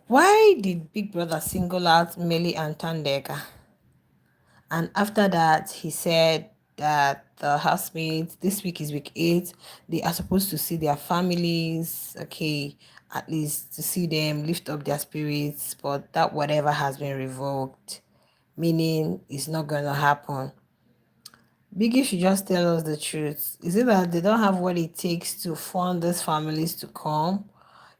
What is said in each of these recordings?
Why did Big Brother single out Mmeli and Thandeka? And after that, he said that the housemates, this week is week 8, they are supposed to see their families, okay, at least to see them, lift up their spirits, but that whatever has been revoked, meaning it's not going to happen. Biggie should just tell us the truth. Is it that they don't have what it takes to fund these families to come?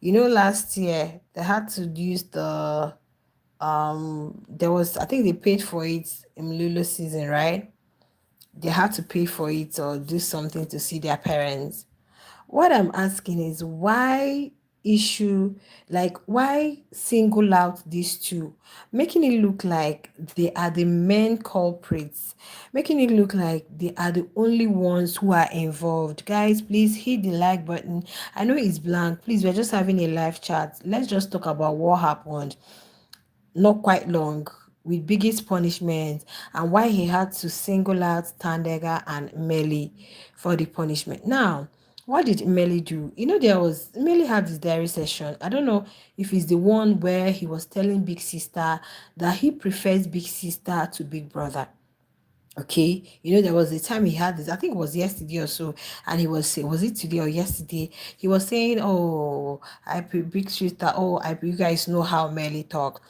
Last year they had to use there was, I think they paid for it in Lulu season, right? They had to pay for it or do something to see their parents. What I'm asking is why issue, like why single out these two, making it look like they are the main culprits, making it look like they are the only ones who are involved. Guys, please hit the like button. I know it's blank. Please, we're just having a live chat. Let's just talk about what happened not quite long with biggest punishment and why he had to single out Thandeka and Mmeli for the punishment. Now, what did Mmeli do? Mmeli had his diary session. I don't know if it's the one where he was telling Big Sister that he prefers Big Sister to Big Brother. Okay, there was a time he had this, I think it was yesterday or so, and he was saying, was it today or yesterday? He was saying, oh, Big Sister, oh, you guys know how Melly talk.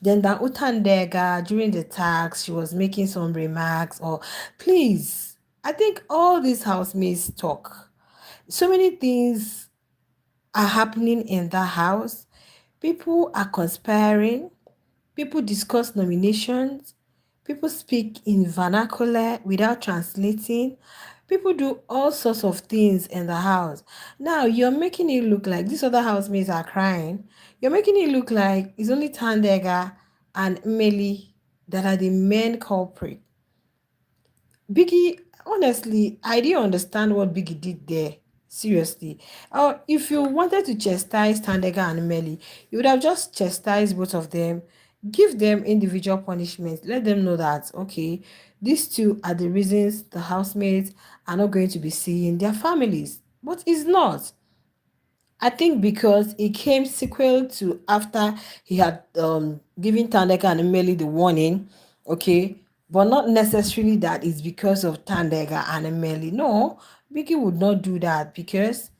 Then that Utandega during the tax, she was making some remarks, or please, I think all these housemates talk. So many things are happening in that house. People are conspiring. People discuss nominations. People speak in vernacular without translating. People do all sorts of things in the house. Now you're making it look like these other housemates are crying. You're making it look like it's only Thandega and Mmeli that are the main culprit. Biggie, honestly, I didn't understand what Biggie did there. Seriously. If you wanted to chastise Tandega and Melly, you would have just chastised both of them, give them individual punishment, let them know that, okay, these two are the reasons the housemates are not going to be seeing their families. But it's not. I think because it came sequel to after he had given Tandeka and Emily the warning, okay, but not necessarily that it's because of Tandeka and Emily. No, Vicky would not do that because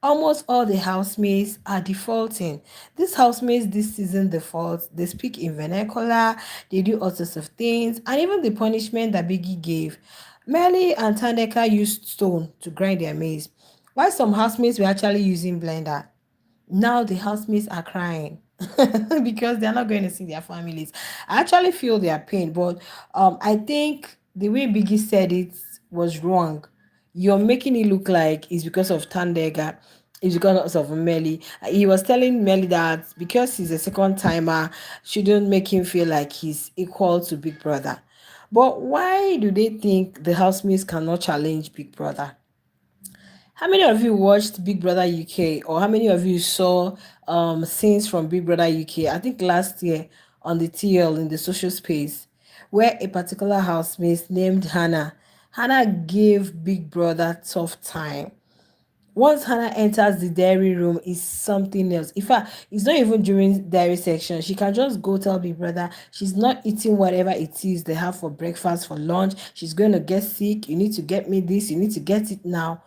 almost all the housemates are defaulting. These housemates this season default. They speak in vernacular, they do all sorts of things, and even the punishment that Biggie gave. Melly and Tandeka used stone to grind their maize, while some housemates were actually using blender. Now the housemates are crying because they're not going to see their families. I actually feel their pain, but I think the way Biggie said it was wrong. You're making it look like it's because of Tandega, it's because of Melly. He was telling Melly that because he's a second timer, shouldn't make him feel like he's equal to Big Brother. But why do they think the housemates cannot challenge Big Brother? How many of you watched Big Brother UK, or how many of you saw scenes from Big Brother UK? I think last year on the TL in the social space, where a particular housemate named Hannah. Hannah gave Big Brother tough time. Once Hannah enters the dairy room, is something else. In fact, it's not even during dairy section. She can just go tell Big Brother she's not eating whatever it is they have for breakfast, for lunch. She's going to get sick. You need to get me this. You need to get it now.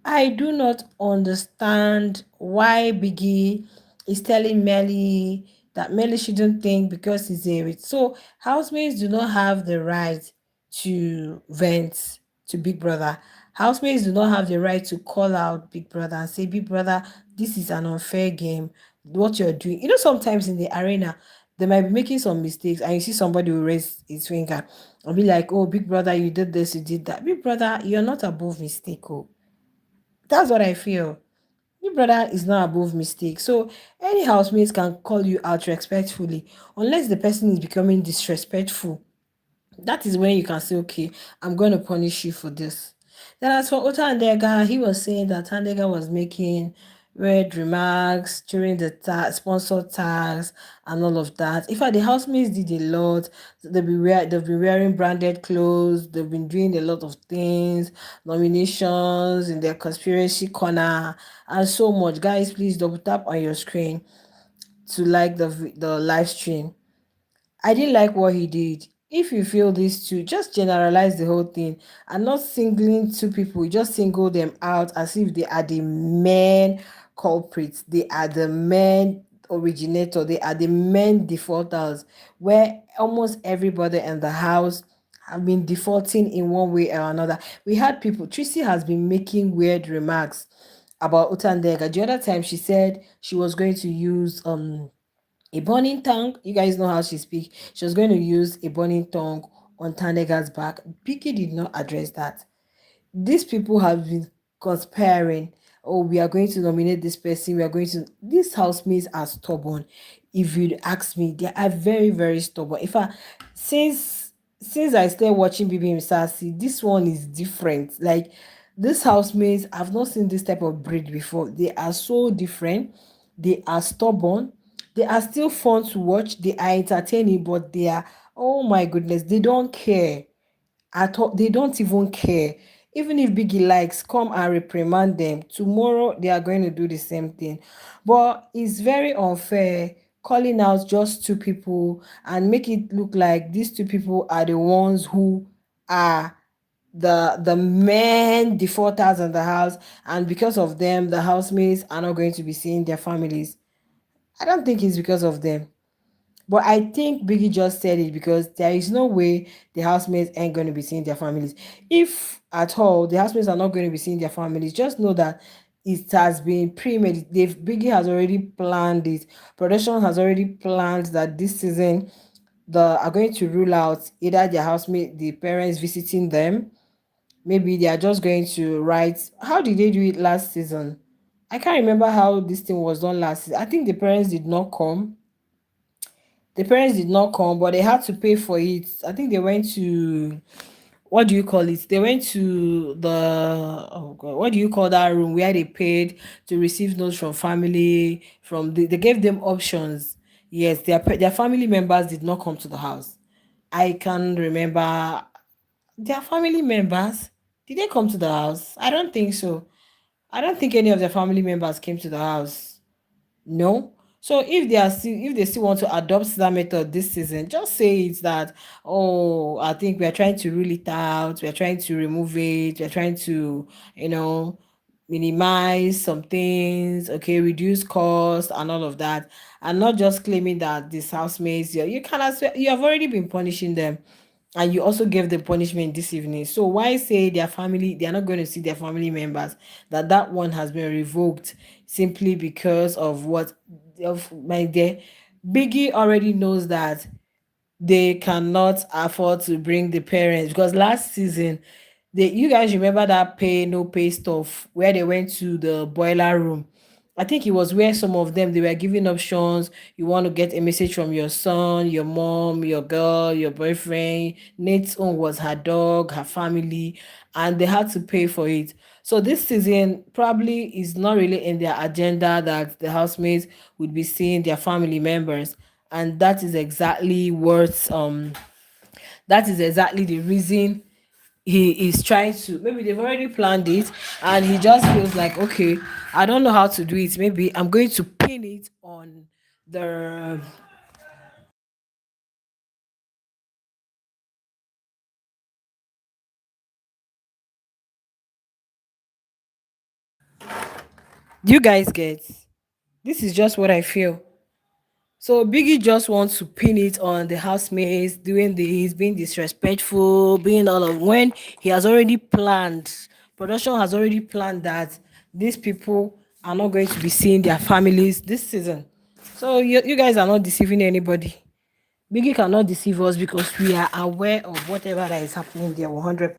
I do not understand why Biggie is telling Melly that Melly shouldn't think because he's a rich. So housemates do not have the right to vent to Big Brother. Housemates do not have the right to call out Big Brother and say, Big Brother, this is an unfair game. What you're doing. Sometimes in the arena, they might be making some mistakes, and you see somebody will raise his finger and be like, oh, Big Brother, you did this, you did that. Big Brother, you're not above mistake. Oh, that's what I feel. Your brother is not above mistake. So any housemate can call you out respectfully, unless the person is becoming disrespectful. That is when you can say, okay, I'm going to punish you for this. Then as for Otandega, he was saying that Tandega was making weird remarks during the sponsored tags and all of that. In fact, the housemates did a lot. They've been wearing branded clothes. They've been doing a lot of things, nominations in their conspiracy corner, and so much. Guys, please double tap on your screen. to like the live stream. I didn't like what he did. If you feel this too, just generalize the whole thing and not singling two people. You just single them out as if they are the main culprits. They are the main originator. They are the main defaulters. Where almost everybody in the house have been defaulting in one way or another. We had people. Tracy has been making weird remarks about Utandega. The other time she said she was going to use a burning tongue. You guys know how she speaks. She was going to use a burning tongue on Tandega's back. Vicky did not address that. These people have been conspiring. Oh, we are going to nominate this person. We are going to. These housemates are stubborn. If you'd ask me, they are very, very stubborn. In fact, since I started watching BB Misasi, this one is different. Like these housemates, I've not seen this type of breed before. They are so different. They are stubborn. They are still fun to watch. They are entertaining, but they are, oh my goodness, they don't care at all. They don't even care. Even if Biggie likes, come and reprimand them. Tomorrow they are going to do the same thing. But it's very unfair calling out just two people and make it look like these two people are the ones who are the main defaulters in the house, and because of them the housemates are not going to be seeing their families. I don't think it's because of them. But I think Biggie just said it because there is no way the housemates ain't going to be seeing their families. If at all the housemates are not going to be seeing their families, just know that it has been premeditated. Biggie has already planned it. Production has already planned that this season the are going to rule out either their housemate, the parents visiting them. Maybe they are just going to write. How did they do it last season? I can't remember how this thing was done last season. I think the parents did not come. The parents did not come, but they had to pay for it. I think they went to, what do you call it? They went to the, oh god, what do you call that room where they paid to receive notes from family. They gave them options. Yes, their family members did not come to the house. I can remember their family members. Did they come to the house? I don't think so. I don't think any of their family members came to the house. No. So if they still want to adopt that method this season, just say it that, oh, I think we are trying to rule it out, we are trying to remove it, we are trying to, you know, minimize some things, okay, reduce cost and all of that. And not just claiming that these housemates, you can as well, you have already been punishing them and you also gave them punishment this evening. So why say their family, they are not going to see their family members, that one has been revoked simply because of what, of my dear. Biggie already knows that they cannot afford to bring the parents, because last season, you guys remember that pay no pay stuff where they went to the boiler room. I think it was where some of them, they were giving options. You want to get a message from your son, your mom, your girl, your boyfriend. Nate's own was her dog, her family, and they had to pay for it. So this season probably is not really in their agenda that the housemates would be seeing their family members. And that is exactly the reason he is trying to, maybe they've already planned it and he just feels like, okay, I don't know how to do it, maybe I'm going to pin it on the, you guys get, this is just what I feel. So Biggie just wants to pin it on the housemates doing he's being disrespectful, being all of, when he has already planned, production has already planned that these people are not going to be seeing their families this season. So you guys are not deceiving anybody. Biggie cannot deceive us because we are aware of whatever that is happening there 100.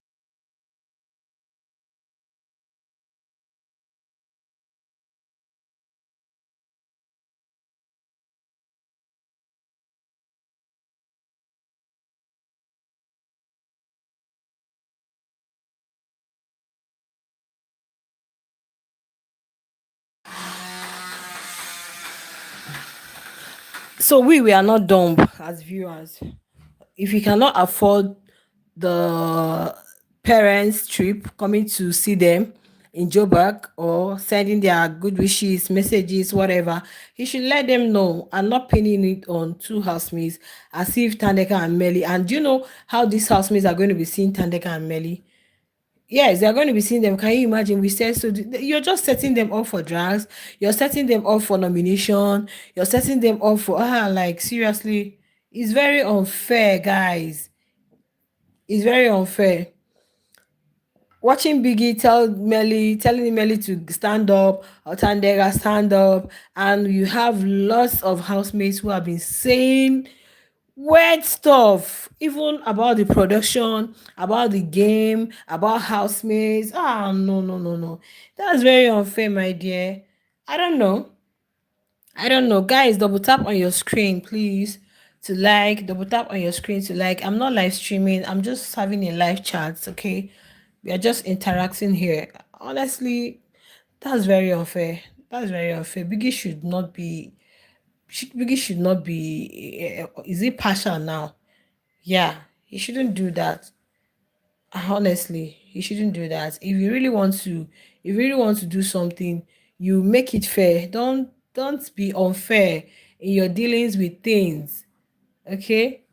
So we are not dumb as viewers. If you cannot afford the parents trip coming to see them, in Joburg or sending their good wishes, messages, whatever, he should let them know and not pinning it on two housemates as if Thandeka and Mmeli. And do you know how these housemates are going to be seeing Thandeka and Mmeli? Yes, they're going to be seeing them. Can you imagine? We said so. You're just setting them up for drags. You're setting them up for nomination. You're setting them up for like seriously, it's very unfair, guys. It's very unfair. Watching Biggie telling Melly to stand up, or Thandeka stand up, and you have lots of housemates who have been saying weird stuff, even about the production, about the game, about housemates. Ah, no, no, no, no. That's very unfair, my dear. I don't know. I don't know. Guys, double tap on your screen, please. To like, double tap on your screen to like. I'm not live streaming, I'm just having a live chat, okay? We are just interacting here. Honestly, that's very unfair. That's very unfair. Biggie should not be. Biggie should not be. Is it partial now? Yeah, he shouldn't do that. Honestly, he shouldn't do that. If you really want to do something, you make it fair. Don't be unfair in your dealings with things. Okay?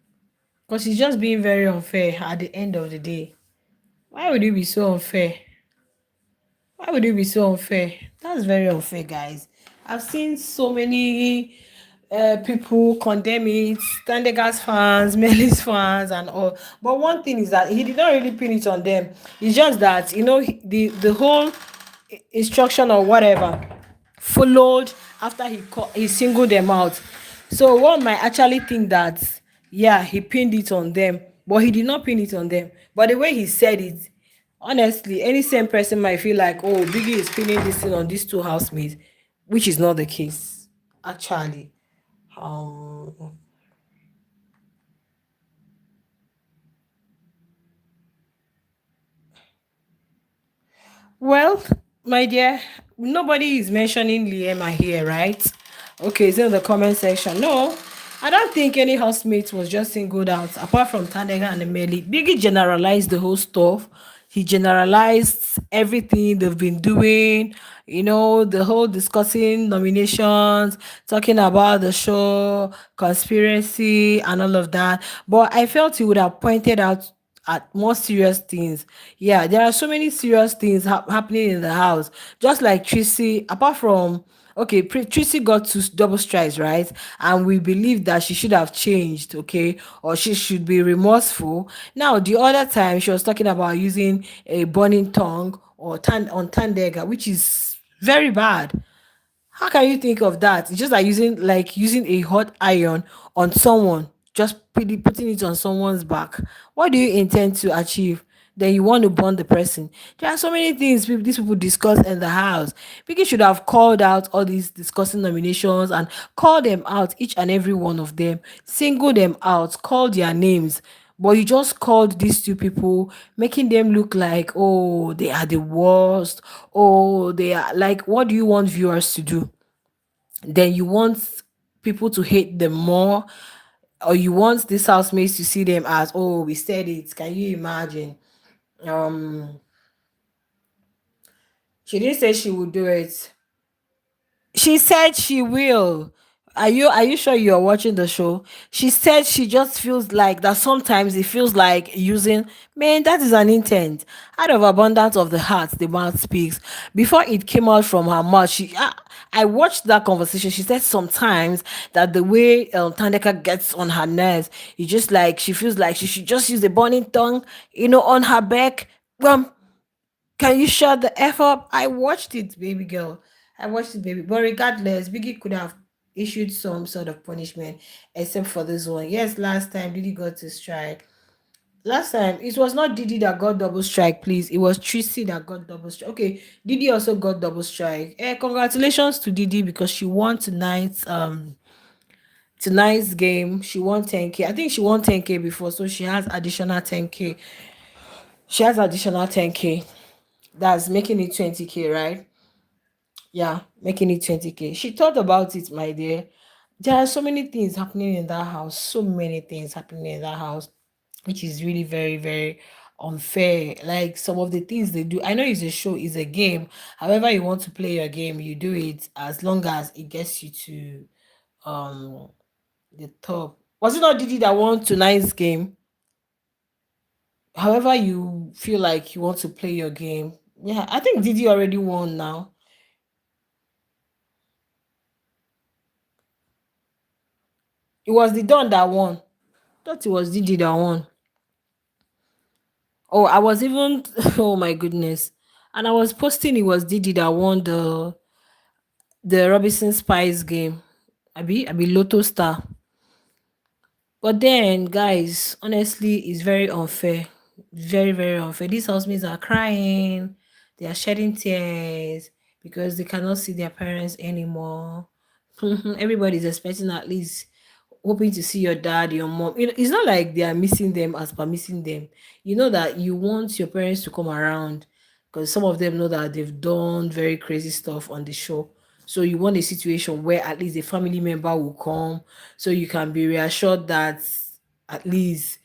Because he's just being very unfair at the end of the day. Why would you be so unfair? Why would it be so unfair? That's very unfair, guys. I've seen so many people condemn it, Standegas fans, Melis fans, and all. But one thing is that he did not really pin it on them. It's just that the whole instruction or whatever followed after he singled them out. So one might actually think that yeah, he pinned it on them, but he did not pin it on them. But the way he said it, honestly, any same person might feel like, oh, Biggie is pinning this thing on these two housemates, which is not the case, actually. Um, Well, my dear, nobody is mentioning Liema here, right? Okay, it's in the comment section. No, I don't think any housemate was just singled out, apart from Tandega and Emeli. Biggie generalized the whole stuff. He generalized everything they've been doing, the whole discussing nominations, talking about the show, conspiracy, and all of that. But I felt he would have pointed out at more serious things. Yeah, there are so many serious things happening in the house. Just like Tracy, apart from okay, Tracy got two double strikes, right? And we believe that she should have changed, okay, or she should be remorseful. Now, the other time she was talking about using a burning tongue or on Tandega, which is very bad. How can you think of that? It's just like using a hot iron on someone, just putting it on someone's back. What do you intend to achieve? Then you want to burn the person. There are so many things these people discuss in the house. People should have called out all these discussing nominations and call them out, each and every one of them, single them out, call their names. But you just called these two people, making them look like, oh, they are the worst. Oh, they are like, what do you want viewers to do? Then you want people to hate them more, or you want these housemates to see them as, oh, we said it. Can you imagine? Um, she didn't say she would do it. She said she will. Are you sure you're watching the show? She said she just feels like that sometimes it feels like using, man, that is an intent. Out of abundance of the heart, the mouth speaks. Before it came out from her mouth, I watched that conversation. She said sometimes that the way Tandeka gets on her nerves, it's just like she feels like she should just use the burning tongue, on her back. Well, can you shut the F up? I watched it, baby girl. I watched it, baby. But regardless, Biggie could have issued some sort of punishment, except for this one. Yes, last time Diddy got to strike. Last time it was not Diddy that got double strike, please. It was Tracy that got double strike. Okay, Diddy also got double strike. Congratulations to Diddy because she won tonight's game. She won 10K. I think she won 10K before, so she has additional 10K. She has additional 10K. That's making it 20K, right? Yeah, making it 20K. She thought about it, my dear. There are so many things happening in that house, so many things happening in that house, which is really very, very unfair. Like some of the things they do. I know it's a show, it's a game. However, you want to play your game, you do it as long as it gets you to um the top. Was it not Didi that won tonight's game? However, you feel like you want to play your game. Yeah, I think Didi already won now. It was the Don that won. Thought it was Didi that won. Oh, I was even oh my goodness. And I was posting it was Didi that won the Robinson Spies game. I be Lotto Star. But then, guys, honestly, it's very unfair. Very, very unfair. These housemates are crying, they are shedding tears because they cannot see their parents anymore. Everybody's expecting at least hoping to see your dad, your mom. It's not like they are missing them as per missing them. You know that you want your parents to come around because some of them know that they've done very crazy stuff on the show. So you want a situation where at least a family member will come so you can be reassured that at least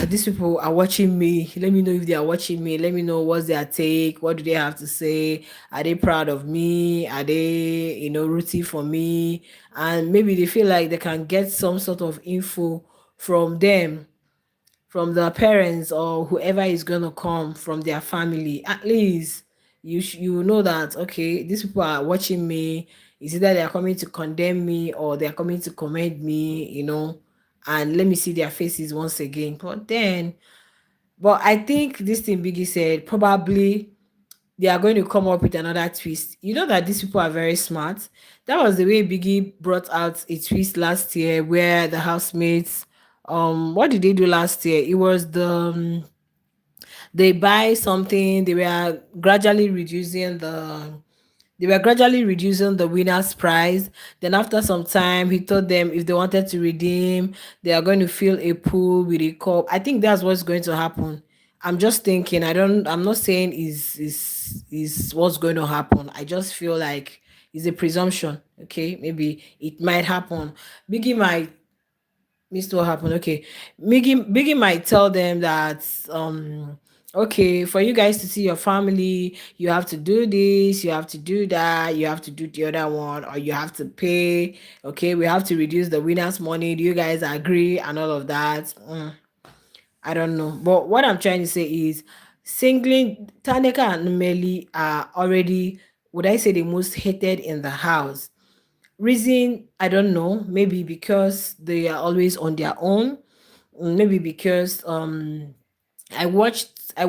these people are watching me. Let me know if they are watching me. Let me know what's their take. What do they have to say? Are they proud of me? Are they, rooting for me? And maybe they feel like they can get some sort of info from them, from their parents or whoever is gonna come from their family. At least you know that okay, these people are watching me. It's either they are coming to condemn me or they are coming to commend me, and let me see their faces once again. But I think this thing Biggie said probably they are going to come up with another twist. You know that these people are very smart. That was the way Biggie brought out a twist last year where the housemates what did they do last year? It was they buy something, they were gradually reducing the winner's prize. Then after some time, he told them if they wanted to redeem, they are going to fill a pool with a cup. I think that's what's going to happen. I'm just thinking. I'm not saying is what's going to happen. I just feel like it's a presumption. Okay, maybe it might happen. Biggie might missed what happened. Okay. Biggie might tell them that okay, for you guys to see your family, you have to do this, you have to do that, you have to do the other one, or you have to pay. Okay, we have to reduce the winner's money. Do you guys agree? And all of that. I don't know. But what I'm trying to say is singling Thandeka and Mmeli are already, would I say, the most hated in the house. Reason, I don't know, maybe because they are always on their own, maybe because I watched a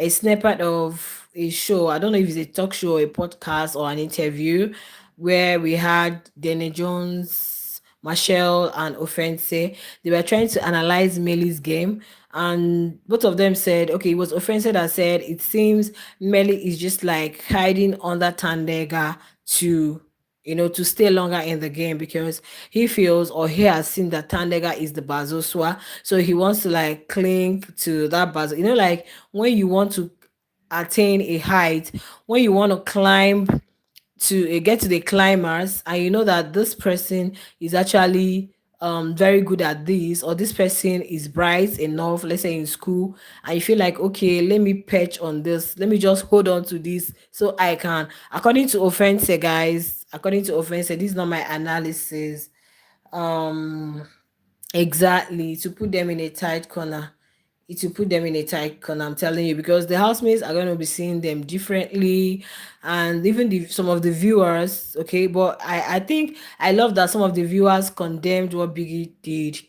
snippet of a show. I don't know if it's a talk show, a podcast, or an interview where we had Dana Jones, Marshall, and Offense. They were trying to analyze Melly's game, and both of them said, okay, it was Offense that said it seems Melly is just like hiding under Tandega to to stay longer in the game because he feels or he has seen that Tandega is the Bazoswa. So he wants to like cling to that Bazo. Like when you want to attain a height, when you want to climb to get to the climbers, and you know that this person is actually very good at this, or this person is bright enough, let's say in school, and you feel like okay, let me perch on this, let me just hold on to this so I can, according to Offense, guys, according to Offense, this is not my analysis. um exactly, to put them in a tight corner. It will put them in a tight corner, I'm telling you, because the housemates are going to be seeing them differently, and even some of the viewers. Okay, but I think I love that some of the viewers condemned what Biggie did.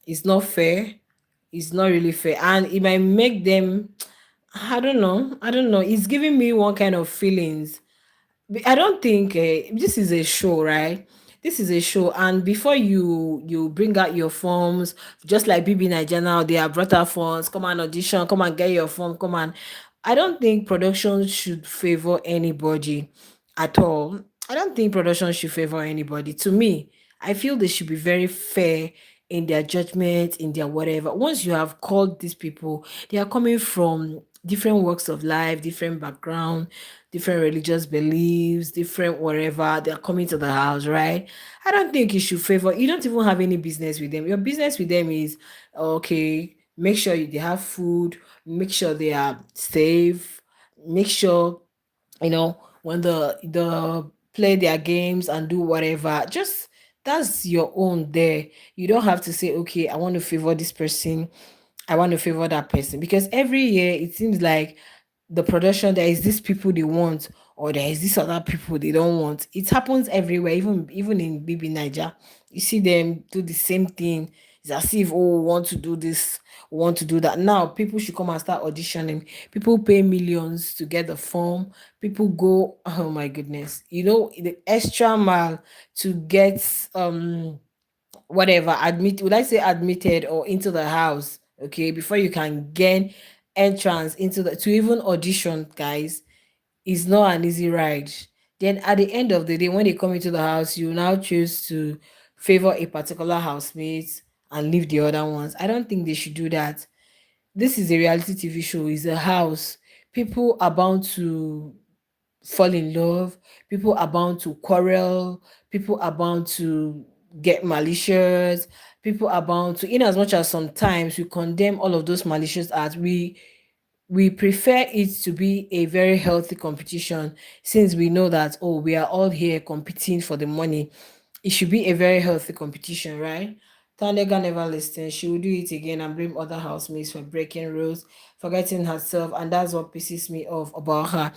It's not fair. It's not really fair, and it might make them. I don't know. I don't know. It's giving me one kind of feelings. I don't think this is a show, right? This is a show, and before you bring out your forms, just like BB Nigeria now, they have brought out forms. Come and audition, come and get your form, come on. I don't think production should favor anybody at all. I don't think production should favor anybody. To me, I feel they should be very fair in their judgment, in their whatever. Once you have called these people, they are coming from different walks of life, different background, different religious beliefs, different whatever. They're coming to the house, right? I don't think you should favor. You don't even have any business with them. Your business with them is okay. Make sure they have food, make sure they are safe, make sure, when the play their games and do whatever, just that's your own there. You don't have to say, okay, I want to favor this person, I want to favor that person, because every year it seems like the production, there is these people they want, or there is this other people they don't want. It happens everywhere, even in BB Niger. You see them do the same thing. It's as if, oh, we want to do this, we want to do that. Now people should come and start auditioning. People pay millions to get the form. People go, oh my goodness, the extra mile to get whatever, would I say admitted or into the house, okay, before you can gain entrance into the to even audition, guys, is not an easy ride. Then at the end of the day, when they come into the house, you now choose to favor a particular housemate and leave the other ones. I don't think they should do that. This is a reality TV show, it's a house. People are bound to fall in love, people are bound to quarrel, people are bound to get malicious, people are bound to, in as much as sometimes we condemn all of those malicious acts, we prefer it to be a very healthy competition, since we know that, oh, we are all here competing for the money. It should be a very healthy competition, right? Tandega never listens. She will do it again and blame other housemates for breaking rules, forgetting herself, and that's what pisses me off about her.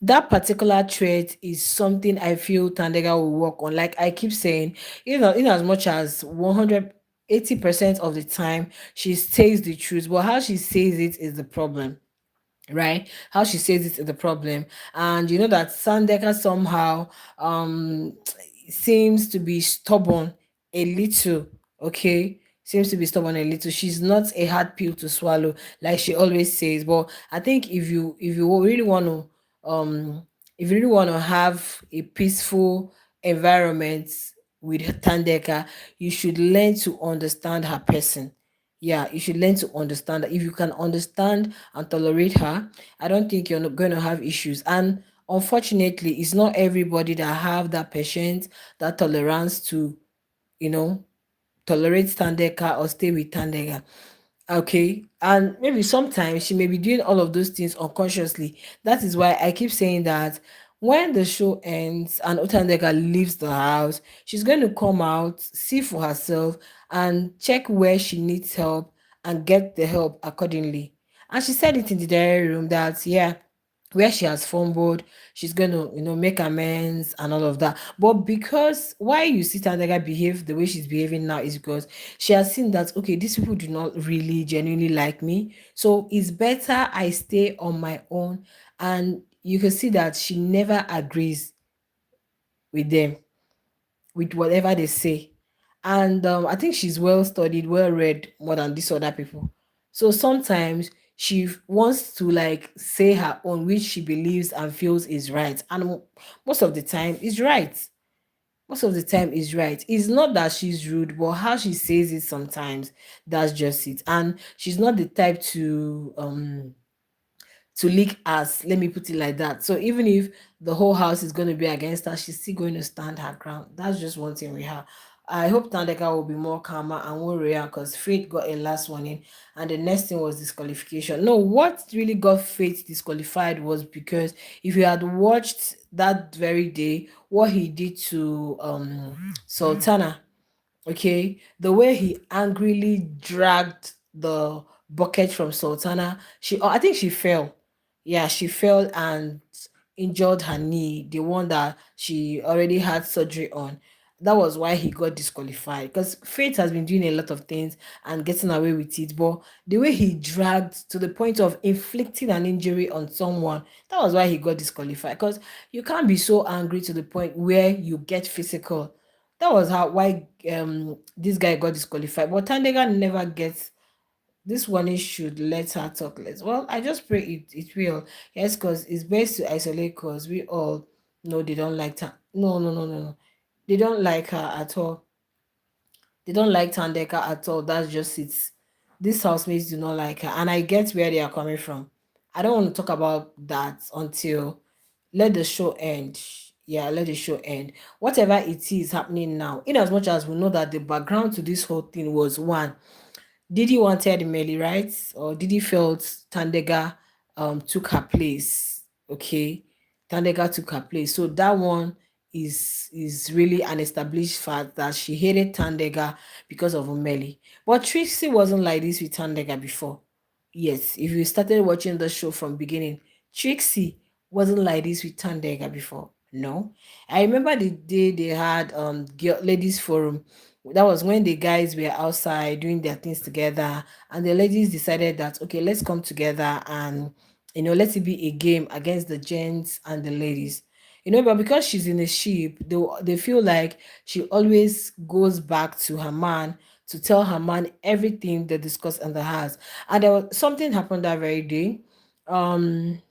That particular trait is something I feel Tandega will work on. Like I keep saying, in as much as 180% of the time she says the truth, but how she says it is the problem, right? How she says it is the problem. And you know that Sandeka somehow um seems to be stubborn a little, okay? Seems to be stubborn a little. She's not a hard pill to swallow, like she always says. But I think if you really want to have a peaceful environment with Tandeka, you should learn to understand her person. Yeah, you should learn to understand that. If you can understand and tolerate her, I don't think you're not going to have issues. And unfortunately, it's not everybody that have that patience, that tolerance to, you know, tolerate Tandeka or stay with Tandeka. Okay. And maybe sometimes she may be doing all of those things unconsciously. That is why I keep saying that when the show ends and Otandega leaves the house, she's going to come out, see for herself, and check where she needs help and get the help accordingly. And she said it in the diary room that, yeah, where she has fumbled, she's going to, make amends and all of that. But because why you see Tandega behave the way she's behaving now is because she has seen that, okay, these people do not really genuinely like me. So it's better I stay on my own. And you can see that she never agrees with them, with whatever they say. And I think she's well studied, well read more than these other people. So sometimes she wants to like say her own, which she believes and feels is right. And most of the time is right. Most of the time is right. It's not that she's rude, but how she says it sometimes, that's just it. And she's not the type to leak us. Let me put it like that. So even if the whole house is going to be against her, she's still going to stand her ground. That's just one thing we have. I hope Tandeka will be more calmer and won't react because Faith got a last warning, and the next thing was disqualification. No, what really got Faith disqualified was because if you had watched that very day what he did to Sultana, okay, the way he angrily dragged the bucket from Sultana, I think she fell. Yeah, she fell and injured her knee, the one that she already had surgery on. That was why he got disqualified, because Faith has been doing a lot of things and getting away with it, but the way he dragged to the point of inflicting an injury on someone, that was why he got disqualified. Because you can't be so angry to the point where you get physical. That was how why this guy got disqualified. But Tandega never gets this one. He should let her talk less. Well, I just pray it will. Yes, because it's best to isolate, because we all know they don't like her. No, no, no, no, no. They don't like her at all. They don't like Tandeka at all. That's just it. These housemates do not like her. And I get where they are coming from. I don't want to talk about that until let the show end. Yeah, let the show end. Whatever it is happening now, in as much as we know that the background to this whole thing was one, Didi wanted Mmeli, right? Or Didi felt Thandeka took her place. Okay, Thandeka took her place. So that one is really an established fact that she hated Thandeka because of Mmeli. But Trixie wasn't like this with Thandeka before. Yes, if you started watching the show from beginning, Trixie wasn't like this with Thandeka before. No, I remember the day they had ladies forum. That was when the guys were outside doing their things together, and the ladies decided that okay, let's come together and let it be a game against the gents and the ladies. But because she's in a ship, they feel like she always goes back to her man to tell her man everything they discuss in the house. And there was something happened that very day. Um,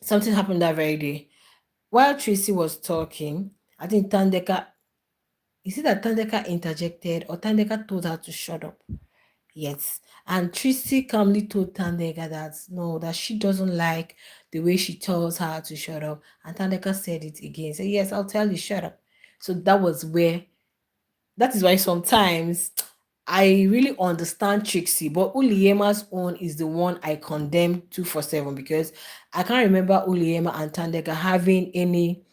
something happened that very day. While Tracy was talking, I think Tandeka, is it that Tandeka interjected or Tandeka told her to shut up? Yes. And Tracy calmly told Tandeka that no, that she doesn't like the way she tells her to shut up. And Tandeka said it again. Said, yes, I'll tell you, shut up. So that is why sometimes I really understand Trixie, but Uliema's own is the one I condemn 247 because I can't remember Uliema and Tandeka having any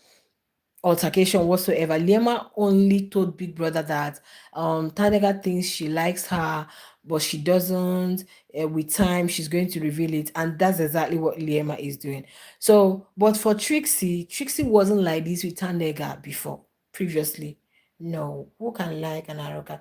altercation whatsoever. Liema only told Big Brother that Tandeka thinks she likes her, but she doesn't. With time, she's going to reveal it, and that's exactly what Liema is doing. So, but for Trixie wasn't like this with Tandeka before, previously. No, who can like an arrogant?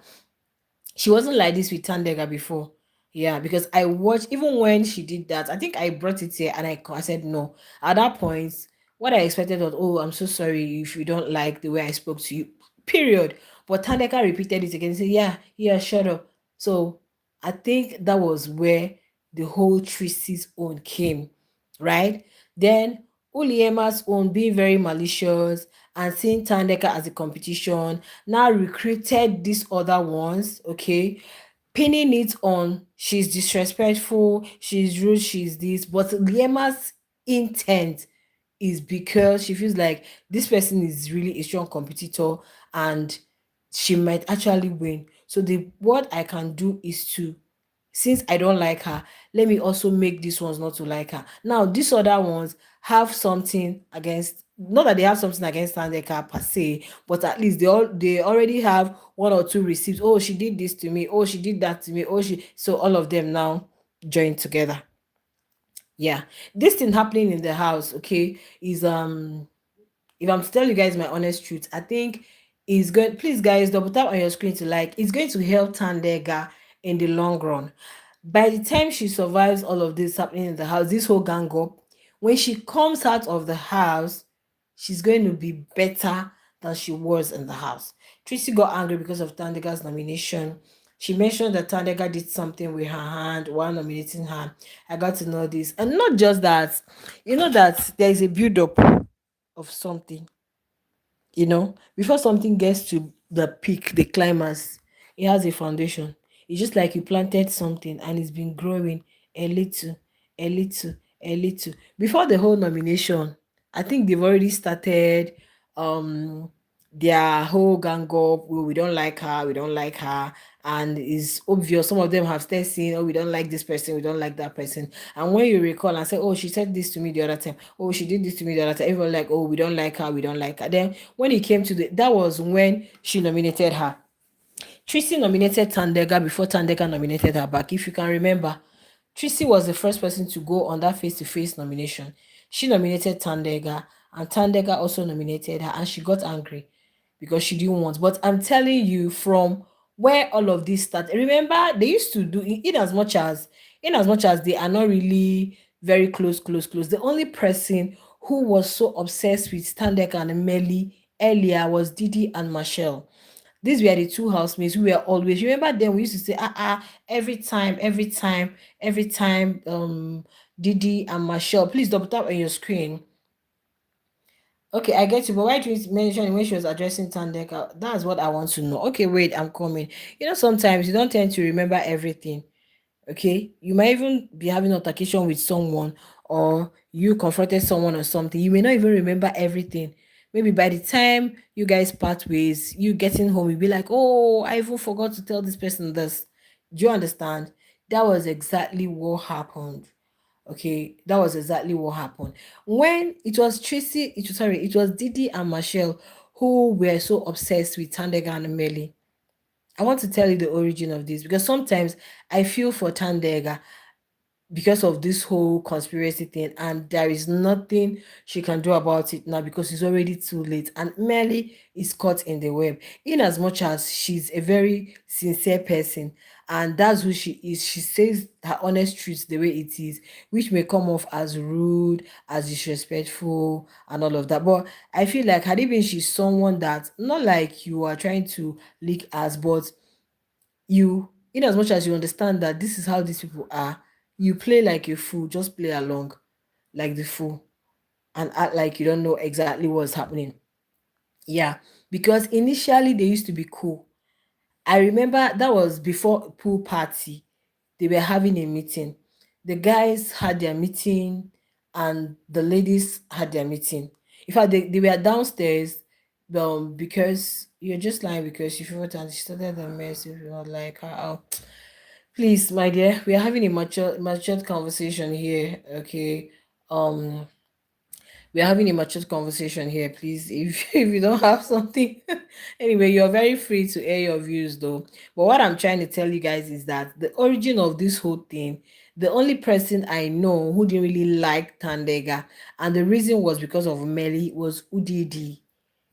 She wasn't like this with Tandega before. Yeah, because I watched even when she did that. I think I brought it here and I said no. At that point, what I expected was, oh, I'm so sorry if you don't like the way I spoke to you. Period. But Tandeka repeated it again and said, yeah, yeah, shut up. So I think that was where the whole Trixie's own came, right? Then Uliema's own being very malicious and seeing Tandeka as a competition now recruited these other ones, okay, pinning it on she's disrespectful, she's rude, she's this. But Liema's intent is because she feels like this person is really a strong competitor and she might actually win. So the what I can do is to, since I don't like her, let me also make these ones not to like her. Now, these other ones have something against, not that they have something against Sandeka per se, but at least they already have one or two receipts. Oh, she did this to me. Oh, she did that to me. Oh, she so all of them now join together. Yeah. This thing happening in the house, okay, is if I'm to tell you guys my honest truth, I think is going. Please, guys, double tap on your screen to like. It's going to help Tandega in the long run. By the time she survives all of this happening in the house, this whole gang up, when she comes out of the house, she's going to be better than she was in the house. Tracy got angry because of Tandega's nomination. She mentioned that Tandega did something with her hand while nominating her. I got to know this. And not just that, that there is a build up of something, before something gets to the peak, the climax, it has a foundation. It's just like you planted something and it's been growing a little, a little, a little. Before the whole nomination, I think they've already started um their whole gang up. "Oh, we don't like her, we don't like her." And it's obvious some of them have started saying, oh, we don't like this person, we don't like that person. And when you recall and say, oh, she said this to me the other time, oh, she did this to me the other time, everyone like, oh, we don't like her, we don't like her. Then when it came to that was when she nominated her. Tracy nominated Tandega before Tandega nominated her back. If you can remember, Tracy was the first person to go on that face-to-face nomination. She nominated Tandega, and Tandega also nominated her, and she got angry because she didn't want. But I'm telling you, from where all of this started, remember they used to do in as much as they are not really very close. The only person who was so obsessed with Tandeka and Mmeli earlier was Didi and Marshall. These were the two housemates who were always, remember them, we used to say, every time, Didi and Marshall. Please double tap on your screen. Okay, I get you, but why do you mention when she was addressing Tandeka? That's what I want to know. Okay, wait, I'm coming. Sometimes you don't tend to remember everything. Okay, you might even be having altercation with someone, or you confronted someone or something. You may not even remember everything. Maybe by the time you guys part ways, you getting home, you'll be like, oh, I even forgot to tell this person this. Do you understand? That was exactly what happened. Okay, that was exactly what happened. When it was Tracy, it was sorry, it was Didi and Michelle who were so obsessed with Tandega and Mmeli. I want to tell you the origin of this because sometimes I feel for Tandega because of this whole conspiracy thing, and there is nothing she can do about it now because it's already too late, and Melly is caught in the web. In as much as she's a very sincere person and that's who she is, she says her honest truth the way it is, which may come off as rude, as disrespectful and all of that. But I feel like had it been she's someone that, not like you are trying to leak us, but you, in as much as you understand that this is how these people are, you play like a fool, just play along like the fool and act like you don't know exactly what's happening. Yeah, because initially they used to be cool. I remember that was before pool party. They were having a meeting. The guys had their meeting and the ladies had their meeting. In fact, they were downstairs, because you're just lying because you felt and she started a mess. If you're like, oh, please, my dear, we are having a matured conversation here. Okay. Um, we're having a mature conversation here, please. If if you don't have something, anyway, you're very free to air your views, though. But what I'm trying to tell you guys is that the origin of this whole thing, the only person I know who didn't really like Tandega, and the reason was because of Melly, was Udidi.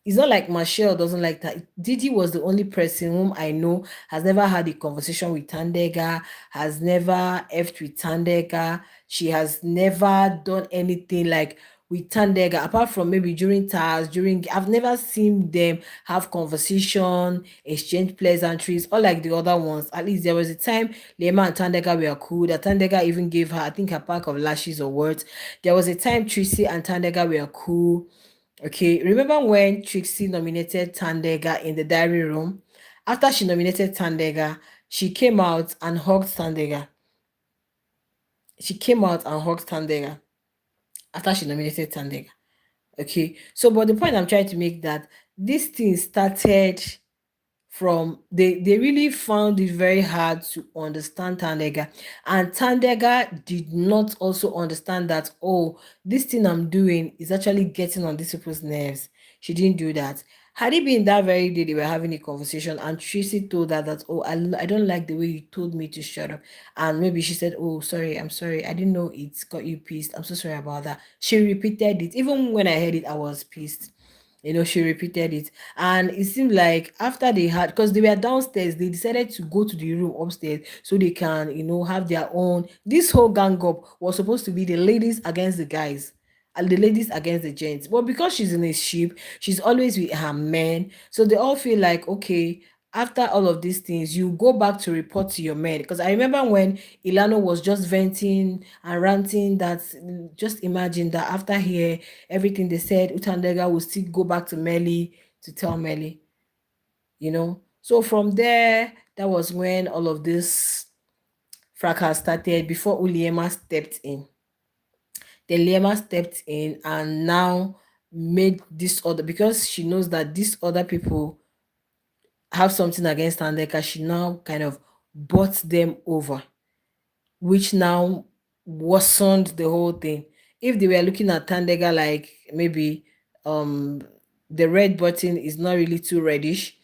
It's not like Michelle doesn't like that. Didi was the only person whom I know has never had a conversation with Tandega, has never effed with Tandega. She has never done anything like with Tandega, apart from maybe during tasks, during I've never seen them have conversation, exchange pleasantries, or like the other ones. At least there was a time Lema and Tandega were cool. That Tandega even gave her, I think, a pack of lashes or words. There was a time Tracy and Tandega were cool. Okay, remember when Trixie nominated Tandega in the diary room? After she nominated Tandega, she came out and hugged Tandega. She came out and hugged Tandega after she nominated Tandega. Okay, so but the point I'm trying to make that this thing started from they really found it very hard to understand Tandega, and Tandega did not also understand that, oh, this thing I'm doing is actually getting on these people's nerves. She didn't do that. Had it been that very day they were having a conversation and Tracy told her that, oh, I don't like the way you told me to shut up, and maybe she said, oh, sorry, I'm sorry, I didn't know it got you pissed, I'm so sorry about that. She repeated it. Even when I heard it, I was pissed. She repeated it. And it seemed like after they had, because they were downstairs, they decided to go to the room upstairs so they can, have their own. This whole gang up was supposed to be the ladies against the guys and the ladies against the gents. But because she's in a ship, she's always with her men. So they all feel like, okay, after all of these things, you go back to report to your men. Because I remember when Ilano was just venting and ranting that, just imagine that after here, everything they said, Utandega will still go back to Melly to tell Melly. So from there, that was when all of this fracas started before Uliema stepped in. Then Liema stepped in and now made this other, because she knows that these other people have something against Tandeka, she now kind of bought them over, which now worsened the whole thing. If they were looking at Tandega like maybe um the red button is not really too reddish,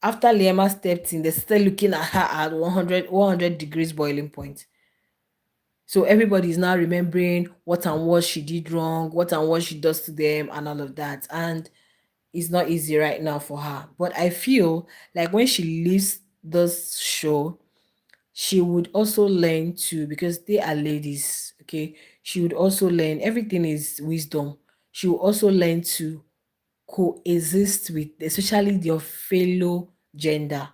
after Liema stepped in, they're still looking at her at 100 degrees boiling point. So everybody is now remembering what and what she did wrong, what and what she does to them, and all of that. And it's not easy right now for her. But I feel like when she leaves this show, she would also learn to, because they are ladies, okay? She would also learn, everything is wisdom. She will also learn to coexist with, especially your fellow gender.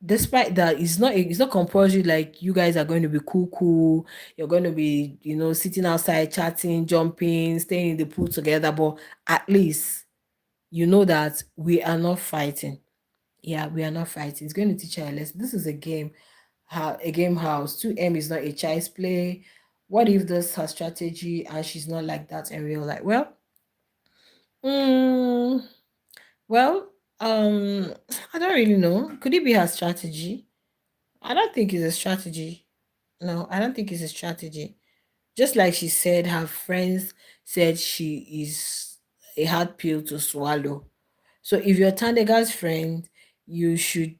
Despite that, it's not compulsory like you guys are going to be cool, you're going to be, sitting outside chatting, jumping, staying in the pool together, but at least you know that we are not fighting. Yeah, we are not fighting. It's going to teach her a lesson. This is a game, a game house. 2M is not a child's play. What if this her strategy and she's not like that in real life? Mm, well, I don't really know. Could it be her strategy? I don't think it's a strategy. No, I don't think it's a strategy. Just like she said, her friends said she is a hard pill to swallow. So if you're Tandega's friend, you should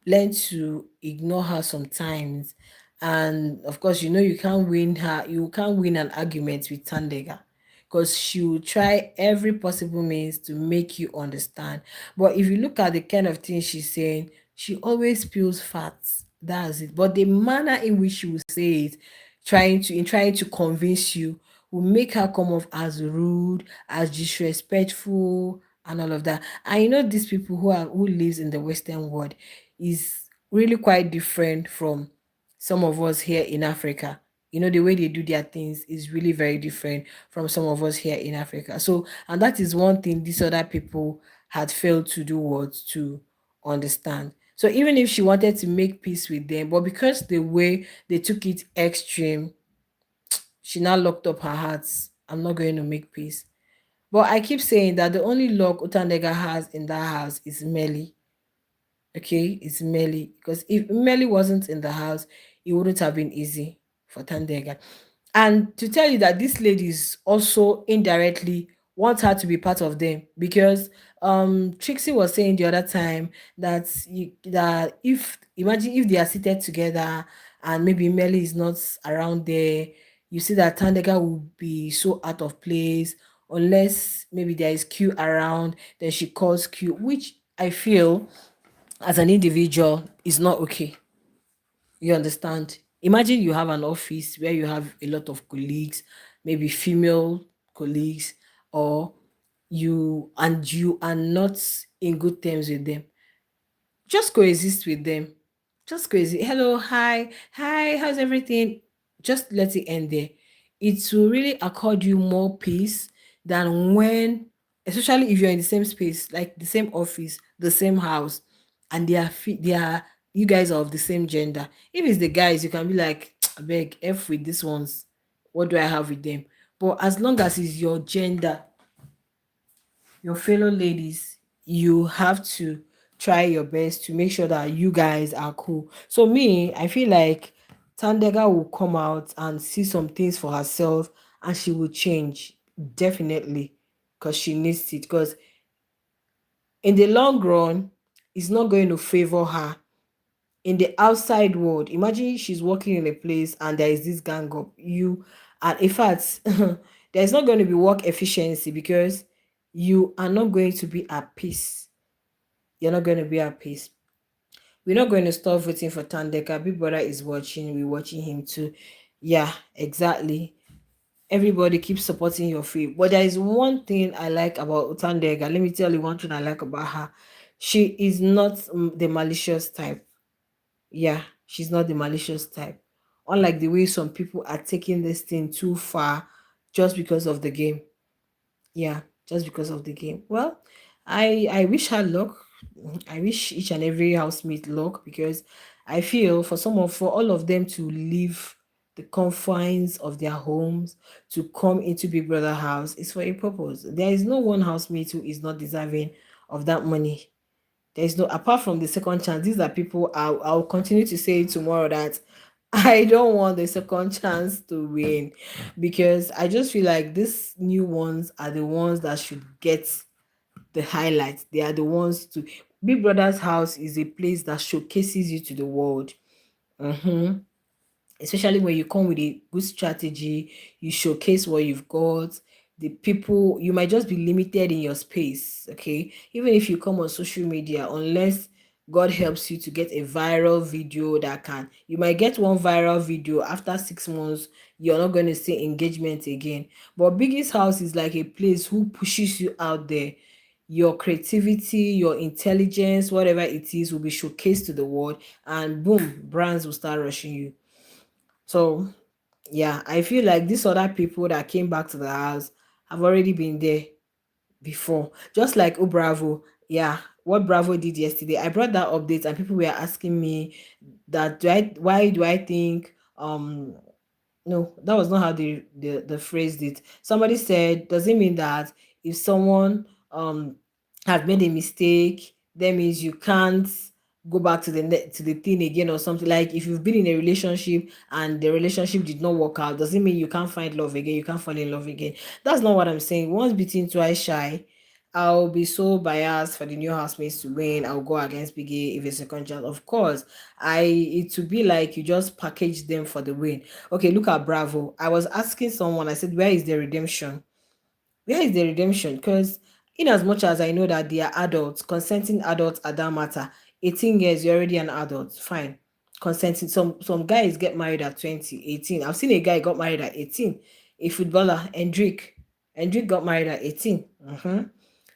learn to ignore her sometimes. And of course, you know you can't win her, you can't win an argument with Tandega because she will try every possible means to make you understand. But if you look at the kind of things she's saying, she always spills facts. That's it. But the manner in which she will say it, trying to convince you, will make her come off as rude, as disrespectful, and all of that. And you know, these people who lives in the Western world is really quite different from some of us here in Africa. You know, the way they do their things is really very different from some of us here in Africa. So, and that is one thing these other people had failed to do, was to understand. So even if she wanted to make peace with them, but because the way they took it extreme, she now locked up her hearts. I'm not going to make peace. But I keep saying that the only luck Utandega has in that house is Melly. Okay, it's Melly. Because if Melly wasn't in the house, it wouldn't have been easy for Tandega. And to tell you that this lady is also indirectly wants her to be part of them, because Trixie was saying the other time that that if, imagine if they are seated together and maybe Melly is not around there, you see that Tandega will be so out of place unless maybe there is Q around, then she calls Q, which I feel as an individual is not okay. You understand? Imagine you have an office where you have a lot of colleagues, maybe female colleagues, or you are not in good terms with them. Just coexist with them. Just coexist. Hello, hi, how's everything? Just let it end there. It will really accord you more peace than when, especially if you're in the same space, like the same office, the same house, and they are, you guys are of the same gender. If it's the guys, you can be like, I beg, F with these ones. What do I have with them? But as long as it's your gender, your fellow ladies, you have to try your best to make sure that you guys are cool. So me, I feel like Tandega will come out and see some things for herself, and she will change, definitely, because she needs it. Because in the long run, it's not going to favor her in the outside world. Imagine she's working in a place and there is this gang up you, and in fact there's not going to be work efficiency because you are not going to be at peace. You're not going to be at peace. We're not going to stop voting for Tandeka. Big brother is watching, we're watching him too. Yeah, exactly. Everybody keeps supporting your faith, but there is one thing I like about Tandeka. Let me tell you one thing I like about her. She is not the malicious type. Yeah, she's not the malicious type. Unlike the way some people are taking this thing too far just because of the game. Yeah, just because of the game. Well, I wish her luck. I wish each and every housemate luck, because I feel for all of them to leave the confines of their homes to come into Big Brother house is for a purpose. There is no one housemate who is not deserving of that money. There is no, apart from the second chance, these are people I'll continue to say tomorrow that I don't want the second chance to win, because I just feel like these new ones are the ones that should get the highlights. They are the ones to, Big Brother's house is a place that showcases you to the world. Mhm. Especially when you come with a good strategy, you showcase what you've got. The people, you might just be limited in your space, okay? Even if you come on social media, unless God helps you to get a viral video that can, you might get one viral video after 6 months, you're not going to see engagement again. But Biggie's house is like a place who pushes you out there. Your creativity, your intelligence, whatever it is, will be showcased to the world, and boom, brands will start rushing you. So yeah, I feel like these other people that came back to the house have already been there before. Just like Bravo. Yeah, what Bravo did yesterday. I brought that update and people were asking me that why do I think no, that was not how they phrased it. Somebody said, does it mean that if someone have made a mistake, that means you can't go back to to the thing again or something. Like if you've been in a relationship and the relationship did not work out, does it mean you can't find love again, you can't fall in love again? That's not what I'm saying. Once bitten, twice shy. I'll be so biased for the new housemates to win. I'll go against Biggie if it's a second chance. Of course, it would be like you just package them for the win. Okay, look at Bravo. I was asking someone, I said, where is the redemption? Where is the redemption? Because in as much as I know that they are adults, consenting adults at that matter, 18 years, you're already an adult. Fine. Consenting. Some guys get married at 20, 18. I've seen a guy got married at 18. A footballer, Hendrik. Hendrik got married at 18.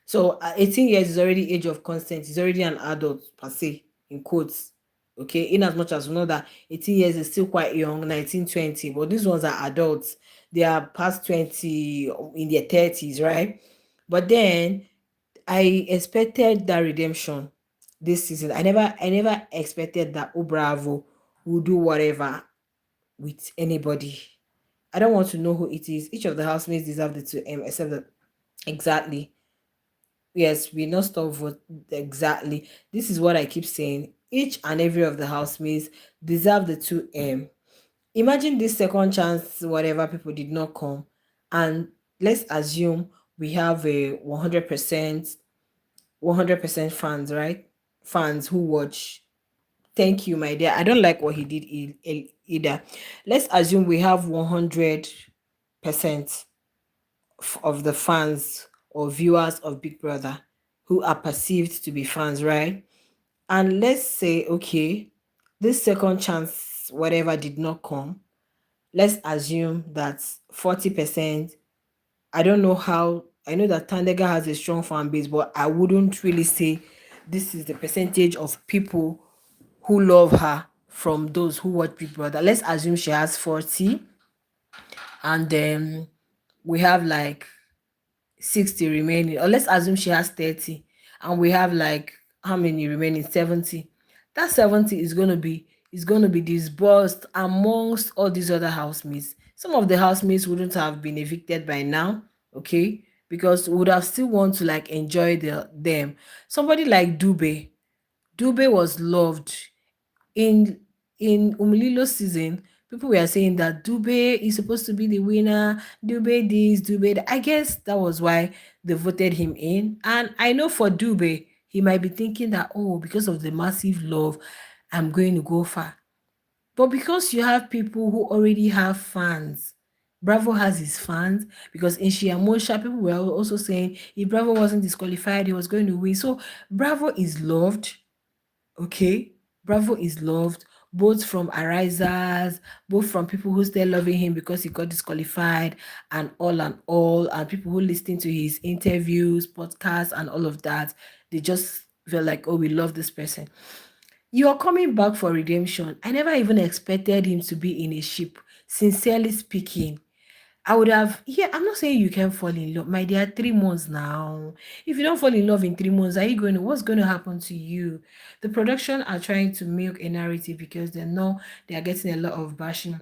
So 18 years is already age of consent. He's already an adult per se, in quotes. Okay, in as much as we know that 18 years is still quite young, 19, 20, but these ones are adults. They are past 20, in their 30s, right? But then I expected that redemption this season. I never expected that Oh Bravo will do whatever with anybody. I don't want to know who it is. Each of the housemates deserve the 2M, except that exactly. Yes, we not stop vote exactly. This is what I keep saying. Each and every of the housemates deserve the 2M. Imagine this second chance, whatever people did not come, and let's assume we have a 100% fans, right? Fans who watch. Thank you, my dear. I don't like what he did either. Let's assume we have 100% of the fans or viewers of Big Brother who are perceived to be fans, right? And let's say, okay, this second chance, whatever, did not come. Let's assume that 40%. I don't know how. I know that Tandega has a strong fan base, but I wouldn't really say this is the percentage of people who love her from those who watch Big Brother. Let's assume she has 40, and then we have like 60 remaining, or let's assume she has 30 and we have like how many remaining? 70. That 70 is going to be disbursed amongst all these other housemates. Some of the housemates wouldn't have been evicted by now, okay, because would have still want to like enjoy them. Somebody like Dube was loved in Umlilo season. People were saying that Dube is supposed to be the winner. Dube this, Dube that. I guess that was why they voted him in. And I know for Dube, he might be thinking that, oh, because of the massive love, I'm going to go far. But because you have people who already have fans, Bravo has his fans, because in Shiamosha, people were also saying if Bravo wasn't disqualified, he was going to win. So Bravo is loved. Okay, Bravo is loved both from arisers, both from people who still loving him because he got disqualified, and all, and people who listen to his interviews, podcasts, and all of that. They just feel like, oh, we love this person. You're coming back for redemption. I never even expected him to be in a ship. Sincerely speaking, I would have, yeah, I'm not saying you can fall in love. My dear, 3 months now. If you don't fall in love in 3 months, what's going to happen to you? The production are trying to milk a narrative because they know they are getting a lot of bashing.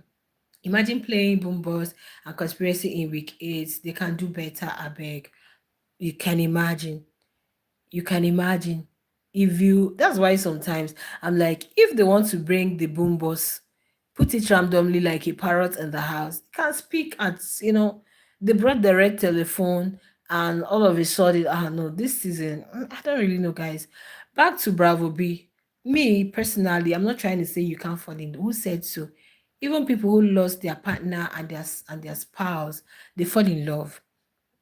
Imagine playing Boom Boss and Conspiracy in week 8. They can do better, I beg. You can imagine. You can imagine. If you, that's why sometimes I'm like, if they want to bring the Boom Boss, put it randomly like a parrot in the house. It can speak they brought the red telephone and all of a sudden, no, this season, I don't really know, guys. Back to Bravo B. Me, personally, I'm not trying to say you can't fall in. Who said so? Even people who lost their partner and their spouse, they fall in love.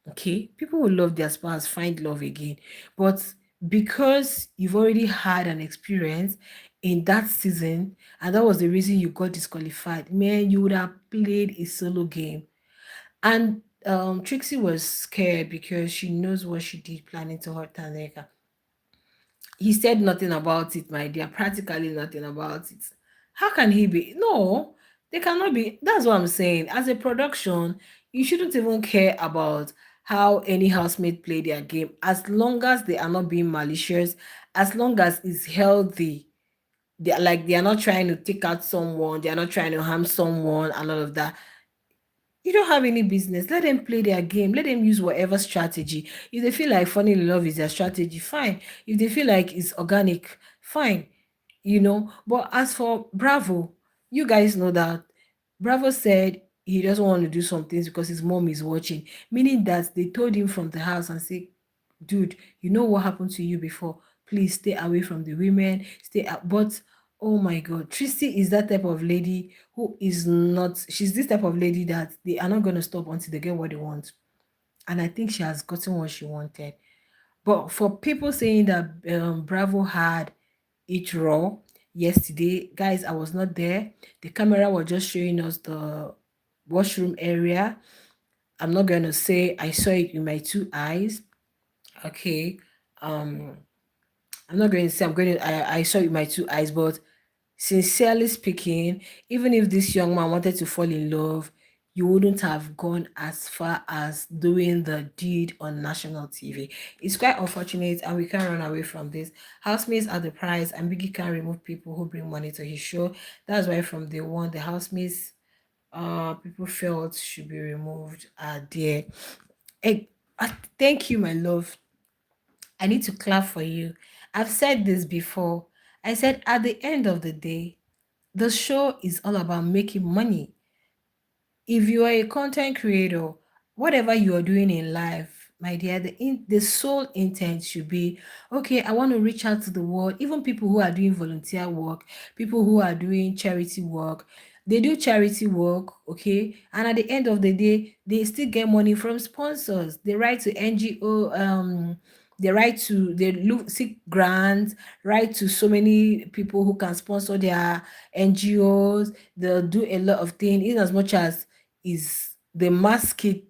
Okay, people who love their spouse find love again, but because you've already had an experience in that season and that was the reason you got disqualified, man, you would have played a solo game. And Trixie was scared because she knows what she did planning to hurt Taneka. He said nothing about it, my dear, practically nothing about it. How can he be? No, they cannot be. That's what I'm saying. As a production, you shouldn't even care about how any housemate play their game, as long as they are not being malicious, as long as it's healthy. They are not trying to take out someone, they are not trying to harm someone, and all of that. You don't have any business. Let them play their game. Let them use whatever strategy. If they feel like falling in love is their strategy, fine. If they feel like it's organic, fine. But as for Bravo, you guys know that Bravo said he doesn't want to do some things because his mom is watching, meaning that they told him from the house and say, dude, you know what happened to you before. Please stay away from the women. Stay out. But oh my God, Tristy is that type of lady who is not. She's this type of lady that they are not going to stop until they get what they want. And I think she has gotten what she wanted. But for people saying that Bravo had it raw yesterday, guys, I was not there. The camera was just showing us the washroom area. I'm not going to say I saw it with my two eyes. Okay. Um, I'm not going to say I saw it with my two eyes, but sincerely speaking, even if this young man wanted to fall in love, you wouldn't have gone as far as doing the deed on national TV. It's quite unfortunate, and we can't run away from this. Housemates are the prize, and Biggie can't remove people who bring money to his show. That's why from day one, the housemates people felt should be removed are there. Hey, thank you, my love. I need to clap for you. I've said this before. I said at the end of the day, the show is all about making money. If you are a content creator, whatever you are doing in life, my dear, the sole intent should be, okay, I want to reach out to the world, even people who are doing volunteer work, people who are doing charity work. They do charity work, okay, and at the end of the day, they still get money from sponsors. They write to NGO, they look seek grants, write to so many people who can sponsor their NGOs. They'll do a lot of things, in as much as is the mask it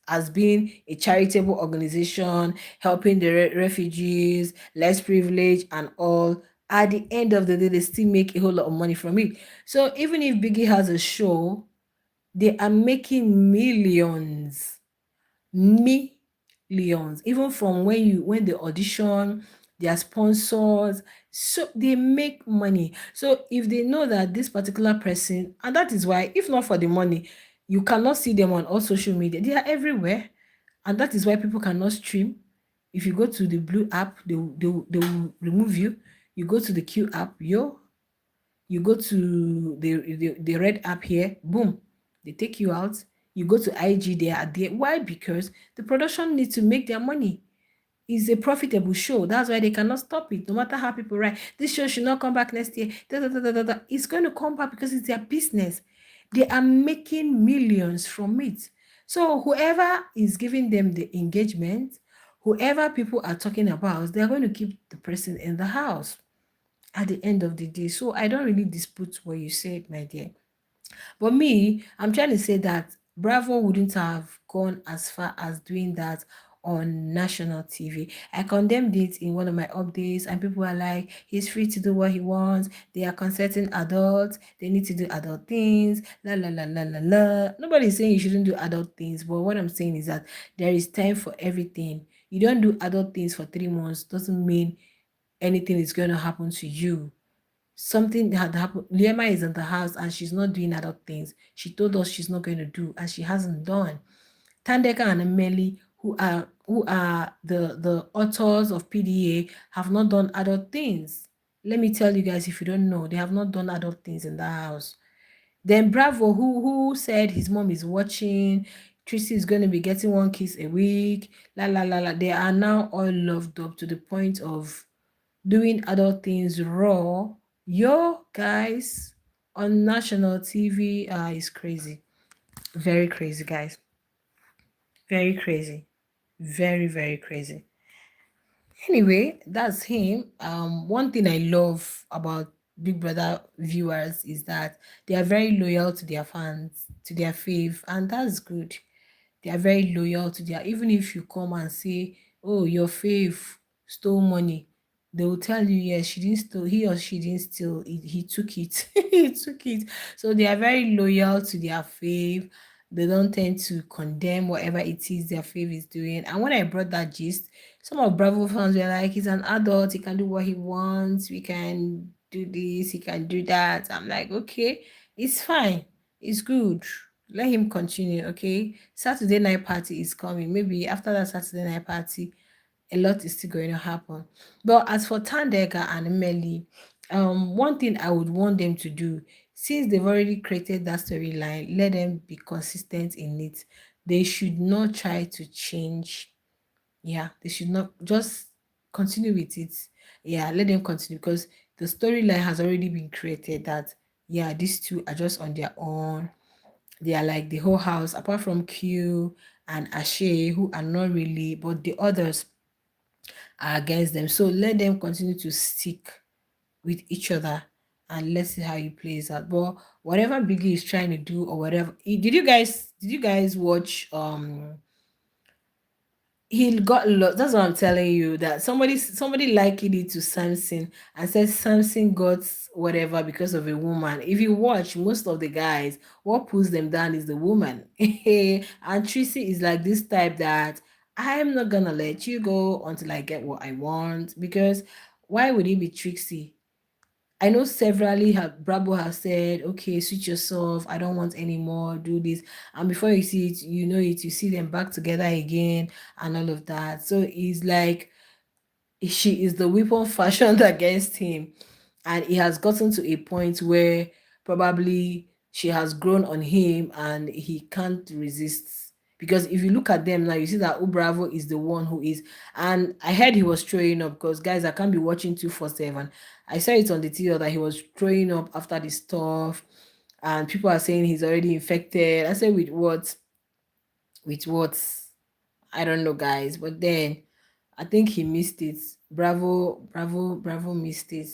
as being a charitable organization helping the refugees, less privileged, and all. At the end of the day, they still make a whole lot of money from it. So even if Biggie has a show, they are making millions, even from when they audition, their sponsors, so they make money. So if they know that this particular person, and that is why, if not for the money, you cannot see them on all social media. They are everywhere, and that is why people cannot stream. If you go to the blue app, they will remove you. You go to the Q app, you go to the red app here, boom, they take you out. You go to IG, they are there. Why? Because the production needs to make their money. It's a profitable show. That's why they cannot stop it. No matter how people write, this show should not come back next year. Da, da, da, da, da, da. It's going to come back because it's their business. They are making millions from it. So whoever is giving them the engagement, whoever people are talking about, they're going to keep the person in the house at the end of the day. So I don't really dispute what you said, my dear. But me, I'm trying to say that Bravo wouldn't have gone as far as doing that on national TV. I condemned it in one of my updates, and people are like, he's free to do what he wants. They are consenting adults. They need to do adult things. La la la la la la. Nobody's saying you shouldn't do adult things, but what I'm saying is that there is time for everything. You don't do adult things for 3 months, doesn't mean anything is going to happen to you. Something had happened. Liema is in the house and she's not doing other things. She told us she's not going to do, and she hasn't done. Thandeka and Mmeli, who are the authors of PDA, have not done adult things. Let me tell you guys, if you don't know, they have not done adult things in the house. Then Bravo, who said his mom is watching, Tracy is going to be getting one kiss a week, la la la la. They are now all loved up to the point of doing other things raw. Yo, guys, on national TV is crazy. Very crazy, guys. Very crazy. Very, very crazy. Anyway, that's him. One thing I love about Big Brother viewers is that they are very loyal to their fans, to their fave, and that's good. They are very loyal to their, even if you come and say, oh, your fave stole money, they will tell you, yes, she didn't steal, he or she didn't steal it, he took it. He took it. So they are very loyal to their fave. They don't tend to condemn whatever it is their fave is doing. And when I brought that gist, some of Bravo fans were like, he's an adult, he can do what he wants, we can do this, he can do that. I'm like, okay, it's fine, it's good, let him continue. Okay, Saturday night party is coming. Maybe after that Saturday night party, a lot is still going to happen. But as for Thandeka and Mmeli, one thing I would want them to do, since they've already created that storyline, let them be consistent in it. They should not try to change. Yeah, they should not just continue with it. Yeah, let them continue because the storyline has already been created that yeah, these two are just on their own. They are like the whole house, apart from Q and Ashe, who are not really, but the others are against them. So let them continue to stick with each other and let's see how he plays out. But whatever Biggie is trying to do or whatever, did you guys watch he got lost. That's what I'm telling you. That somebody likened it to Samson and said Samson got whatever because of a woman. If you watch most of the guys, what pulls them down is the woman. And Tracy is like this type that I'm not gonna let you go until I get what I want. Because why would it be Trixie? I know severally have Bravo has said, okay, switch yourself. I don't want any more. Do this, and before you see it, you know it. You see them back together again, and all of that. So it's like she is the weapon fashioned against him, and it has gotten to a point where probably she has grown on him and he can't resist. Because if you look at them now, you see that Bravo is the one who is, and I heard he was throwing up because guys, I can't be watching 247. I saw it on the TV that he was throwing up after the stuff, and people are saying he's already infected. I said, with what? With what? I don't know, guys. But then I think he missed it. Bravo, Bravo, Bravo missed it.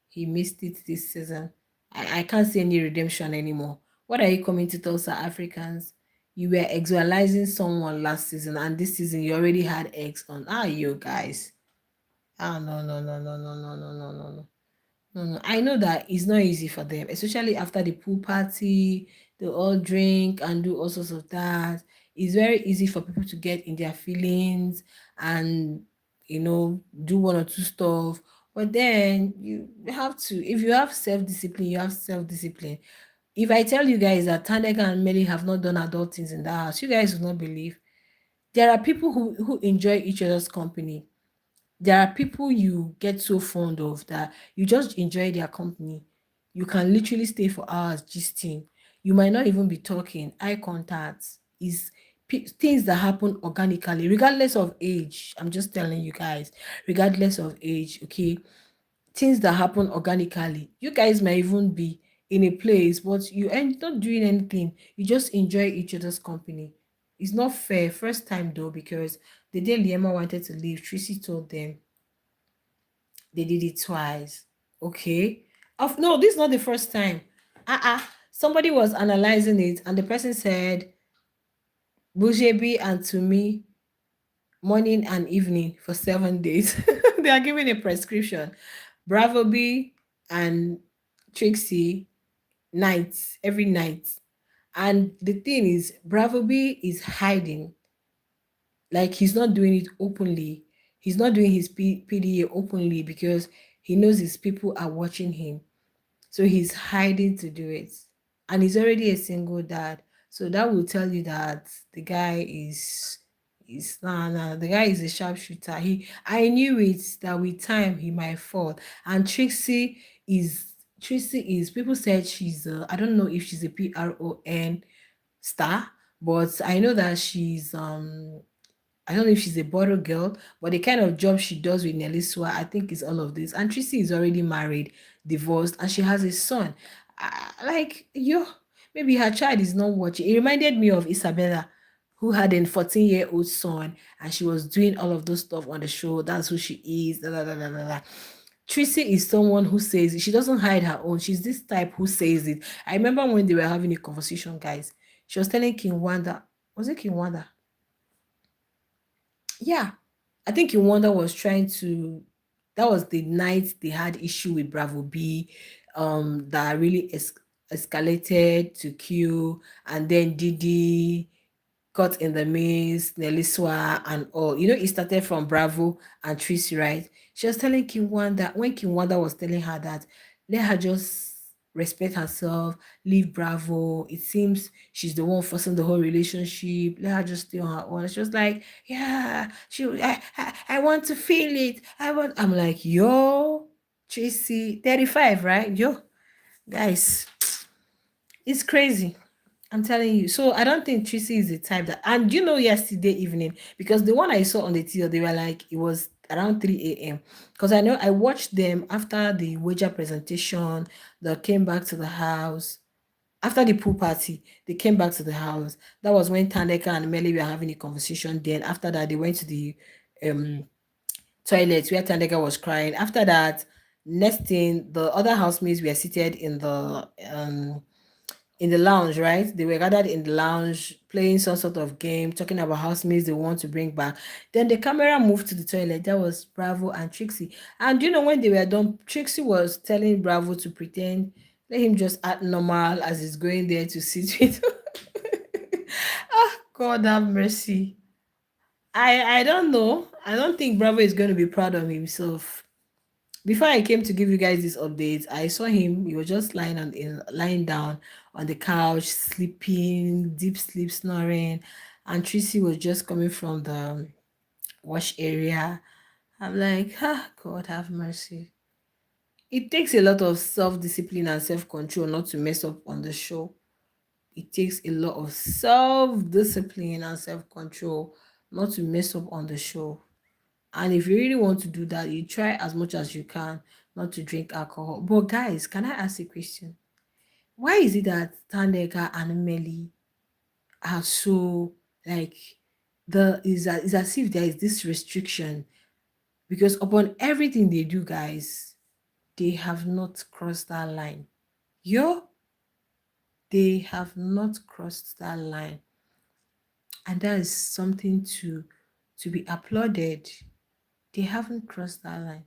He missed it this season. I can't see any redemption anymore. What are you coming to tell South Africans? You were exualizing someone last season, and this season you already had X on. Ah, you guys. Ah, no, no, no, no, no, no, no, no, no, no. I know that it's not easy for them, especially after the pool party, they all drink and do all sorts of that. It's very easy for people to get in their feelings and do one or two stuff. But then you have to, if you have self-discipline, you have self-discipline. If I tell you guys that Thandeka and Melly have not done adult things in the house, you guys will not believe. There are people who enjoy each other's company. There are people you get so fond of that you just enjoy their company. You can literally stay for hours gisting. You might not even be talking. Eye contact is things that happen organically, regardless of age. I'm just telling you guys, regardless of age, okay? Things that happen organically. You guys might even be in a place, but you end not doing anything. You just enjoy each other's company. It's not fair. First time though, because the day Liema wanted to leave, Tracy told them they did it twice. Okay. Of no, this is not the first time. Somebody was analyzing it, and the person said Bujebi and to me morning and evening for 7 days. They are giving a prescription. Bravo B and Trixie nights every night. And the thing is, Bravo B is hiding. Like he's not doing it openly. He's not doing his PDA openly because he knows his people are watching him. So he's hiding to do it. And he's already a single dad. So that will tell you that the guy is nah, the guy is a sharpshooter. I knew it that with time he might fall. And Trixie is people said she's I don't know if she's a PRON star, but I know that she's I don't know if she's a bottle girl, but the kind of job she does with Neliswa, I think is all of this. And Tracy is already married, divorced, and she has a son. Like, maybe her child is not watching. It reminded me of Isabella, who had a 14-year-old son, and she was doing all of those stuff on the show. That's who she is. Da, da, da, da, da, da. Tracy is someone who says it. She doesn't hide her own. She's this type who says it. I remember when they were having a conversation, guys. She was telling King Wanda, was it King Wanda? Yeah, I think Wonder was trying to. That was the night they had issue with Bravo B, that really escalated to Q, and then Didi got in the mix, Neliswa and all. It started from Bravo and Tracy, right? She was telling Kim Wanda, when Kim Wanda was telling her that, let her just respect herself, leave Bravo. It seems she's the one forcing the whole relationship. Let her just stay on her own. She was like, yeah, I want to feel it. I'm like, yo, Tracy, 35, right? Yo, guys, it's crazy. I'm telling you. So I don't think Tracy is the type that. And you know, yesterday evening, because the one I saw on the TV, they were like, it was around 3 a.m. Because I know I watched them after the wager presentation. They came back to the house. After the pool party, they came back to the house. That was when Thandeka and Mmeli were having a conversation. Then after that, they went to the um toilet where Thandeka was crying. After that, next thing, the other housemates were seated in the lounge, right? They were gathered in the lounge playing some sort of game, talking about housemates they want to bring back. Then the camera moved to the toilet. That was Bravo and Trixie. And you know, when they were done, Trixie was telling Bravo to pretend, let him just act normal as he's going there to sit with. Ah, God have mercy. I don't know. I don't think Bravo is going to be proud of himself. Before I came to give you guys this update, I saw him. He was just lying down on the couch, sleeping, deep sleep, snoring, and Tracy was just coming from the wash area. I'm like, ah, God have mercy. It takes a lot of self-discipline and self-control not to mess up on the show. It takes a lot of self-discipline and self-control not to mess up on the show. And if you really want to do that, you try as much as you can not to drink alcohol. But guys, can I ask a question? Why is it that Thandeka and Mmeli are so like is as if there is this restriction? Because upon everything they do, guys, they have not crossed that line. Yo, they have not crossed that line. And that is something to be applauded. They haven't crossed that line.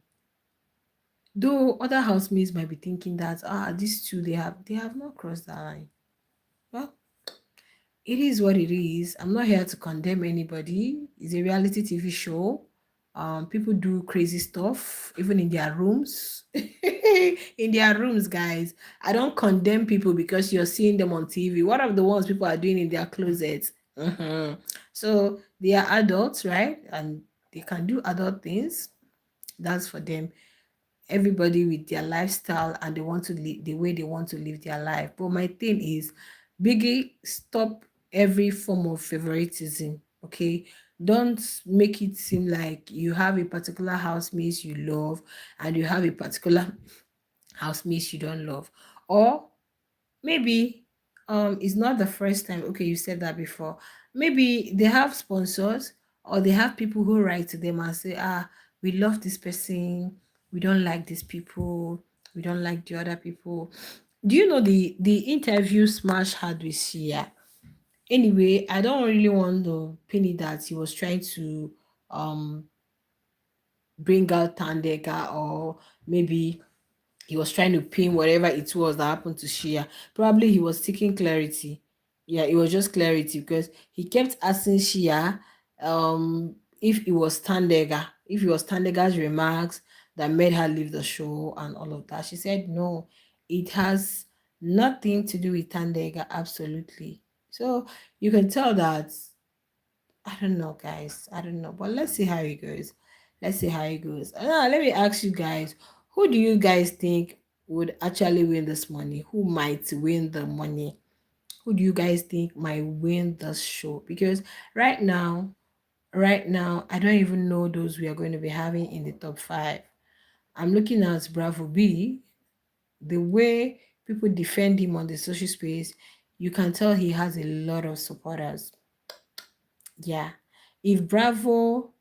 Though other housemates might be thinking that these two they have not crossed that line. Well, it is what it is. I'm not here to condemn anybody. It's a reality TV show. People do crazy stuff even in their rooms. In their rooms, guys. I don't condemn people because you're seeing them on TV. What are the ones people are doing in their closets? So they are adults, right? And they can do adult things. That's for them. Everybody with their lifestyle and they want to live the way they want to live their life. But my thing is, Biggie, stop every form of favoritism. Okay, don't make it seem like you have a particular housemate you love and you have a particular housemate you don't love, or maybe it's not the first time. Okay, you said that before. Maybe they have sponsors or they have people who write to them and say, we love this person, we don't like these people, we don't like the other people. Do you know the interview Smash had with Sia? Anyway, I don't really want to pin it that he was trying to um bring out Thandeka, or maybe he was trying to pin whatever it was that happened to Shia. Probably he was seeking clarity. Yeah, it was just clarity because he kept asking Shia if it was Thandeka, if it was Thandega's remarks that made her leave the show and all of that. She said no, it has nothing to do with Thandeka, absolutely. So you can tell that I don't know, guys. I don't know, but let's see how it goes. Let's see how it goes. Now, let me ask you guys: who do you guys think would actually win this money? Who might win the money? Who do you guys think might win this show? Because right now, I don't even know those we are going to be having in the top five. I'm looking at Bravo B. The way people defend him on the social space, you can tell he has a lot of supporters. Yeah, if Bravo,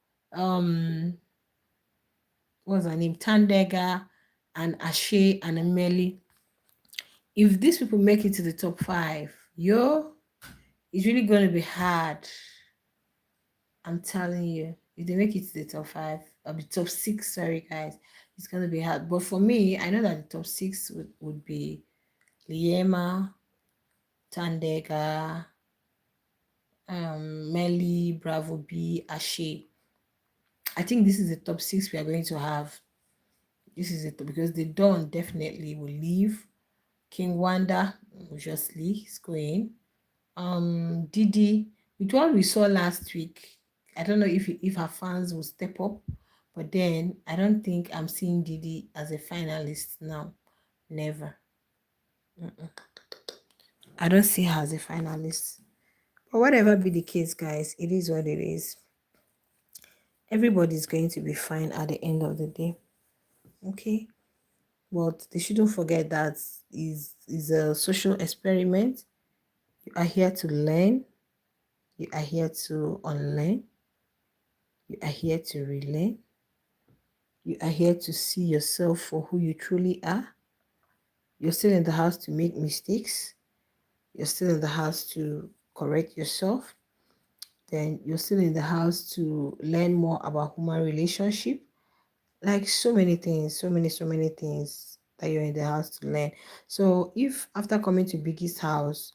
what's her name, Thandeka and Ashe and Mmeli, if these people make it to the top five, it's really going to be hard. I'm telling you, if they make it to the top five or the top six, sorry guys, it's going to be hard. But for me, I know that the top six would be Liema, Thandeka, Mmeli, Bravo B, Ashe. I think this is the top six we are going to have. This is it because the Dawn definitely will leave. King Wanda, obviously, is going. Didi, with what we saw last week, I don't know if her fans will step up, But then I don't think I'm seeing Didi as a finalist now. Never. I don't see her as a finalist. But whatever be the case, guys, it is what it is. Everybody's going to be fine at the end of the day. Okay? But they shouldn't forget that is a social experiment. You are here to learn. You are here to unlearn. You are here to relearn. You are here to see yourself for who you truly are. You're still in the house to make mistakes. You're still in the house to correct yourself. Then you're still in the house to learn more about human relationship. Like so many things, so many things that you're in the house to learn. So if after coming to Biggie's house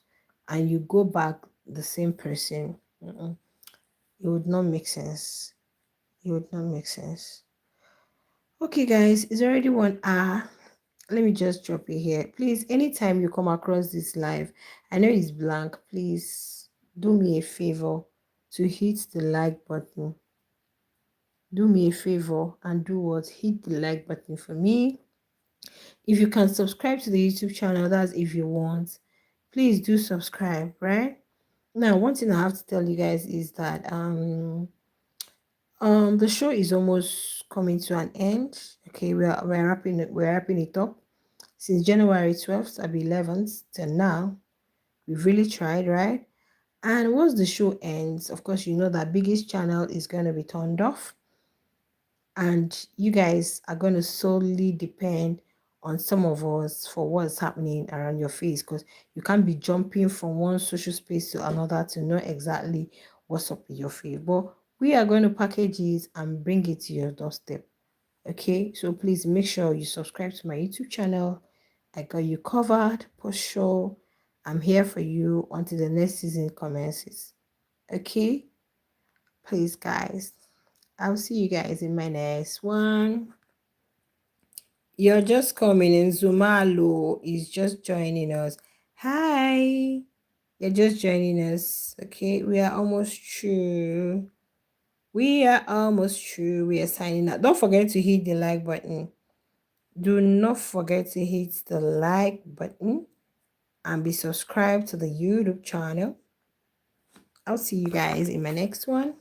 and you go back the same person, it would not make sense. It would not make sense. Okay, guys, it's already 1 hour. Let me just drop it here. Please, anytime you come across this live, I know it's blank. Please do me a favor to hit the like button. Do me a favor and do what? Hit the like button for me. If you can subscribe to the YouTube channel, that's if you want. Please do subscribe, right? Now, one thing I have to tell you guys is that the show is almost coming to an end. Okay, we're wrapping it up. Since January 12th or 11th till now, we've really tried, right? And once the show ends, of course, you know that Biggest channel is going to be turned off. And you guys are going to solely depend on some of us for what's happening around your face, because you can't be jumping from one social space to another to know exactly what's up with your face. But we are going to package it and bring it to your doorstep. Okay, so please make sure you subscribe to my YouTube channel. I got you covered for sure. I'm here for you until the next season commences. Okay, please, guys. I'll see you guys in my next one. You're just coming in. Zumalo is just joining us. Hi. You're just joining us. Okay, we are almost through. We are almost through. We are signing out. Don't forget to hit the like button. Do not forget to hit the like button and be subscribed to the YouTube channel. I'll see you guys in my next one.